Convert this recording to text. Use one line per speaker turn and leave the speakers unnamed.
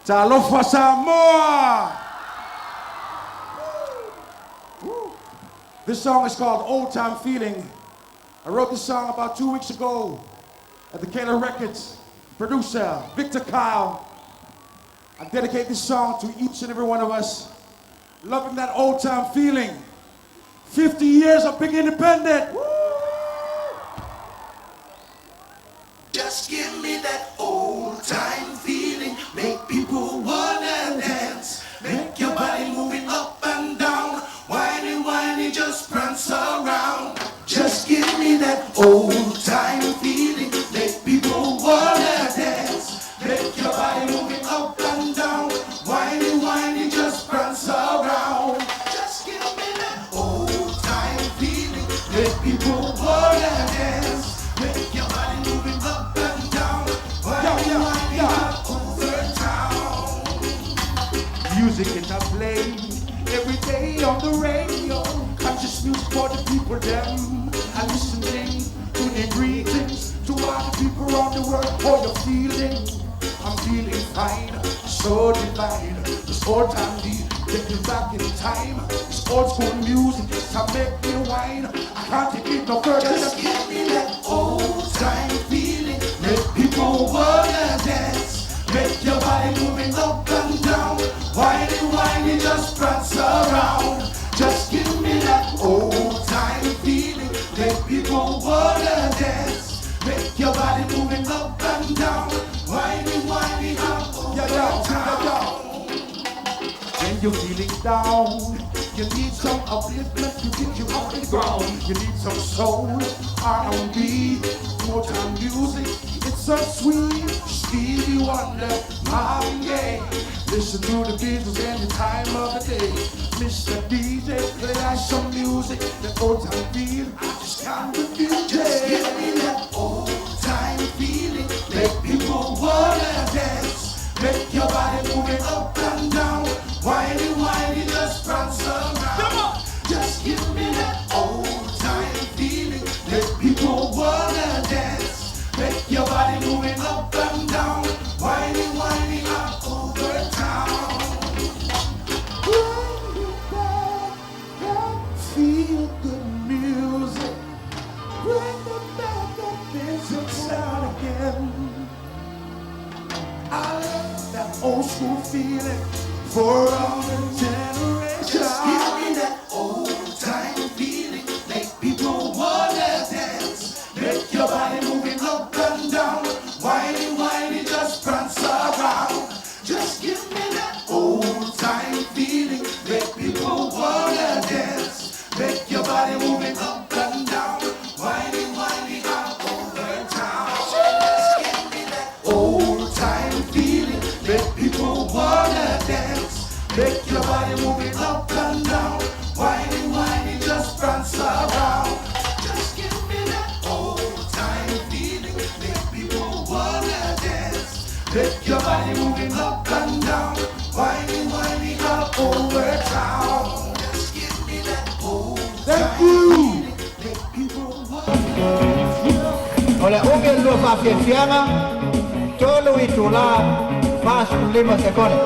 Talofa Samoa. This song is called Old Time Feeling. I wrote this song about 2 weeks ago at the Kayla Records. Producer, Victor Kyle. I dedicate this song to each and every one of us. Loving that old time feeling. 50 years of being independent. Woo!
Just give me that old time feeling. Make people wanna dance. Make your body moving up and down. Whiny, whiny, just prance around. Just give me that old time feeling. Make people wanna dance. Make your body moving up and down. Whiny, whiny, just prance around. Just give me that old time feeling. Make people wanna dance. Make your body moving up and down. Whiny, whiny, all over town.
Music in a play every day on the radio. Conscious music for the people them. I listening to the greetings to all the people around the world. How you feeling? I'm feeling fine, so divine. This old time beat, take me back in time. This old school music, to make me whine. I can't take it no further.
Just give me that old time feeling. Make people wanna dance. Make your body moving up and down. Whiny, whiny, just prance around. Just give me that old time feeling. Make people wanna dance. Make your body moving up and down. Whiny, whiny, all over town.
When you're feeling down, you need some upliftment to get you off the ground. You need some soul, R&B, old time music. It's so sweet, Stevie Wonder, Marvin Gaye. Listen to the Beatles any time of the day. Mr. DJ, play us some music. That old time feel, I just can't refuse.
Just give me that old time feeling. Make people wanna dance. Make your body moving up and down. Whiny, whiny, just prance around. Just give me that old time feeling. Make people wanna dance. Make your body moving up and down. Whiny, whiny, all over town.
Feel good music. Bring the back that music sound again. I love that old school feeling for all the generations.
Just give me that old time feeling. Make people wanna dance. Make your body moving up and down. Whiny, whiny, just prance around. Just give me that old time feeling. Make people wanna dance. Make your body moving up and down. Whiny, whiny, all over town. Just give me that old time feeling. Make people wanna dance. Make your body moving up and down. Whiny, whiny, just prance around. Just give me that old time feeling. Make people wanna dance. Make your body moving up and down. Whiny, whiny, all over town. Just give me that old time feeling. Make people wanna.
Ole ungelo fa fianga tolo itula pas lima sekondi.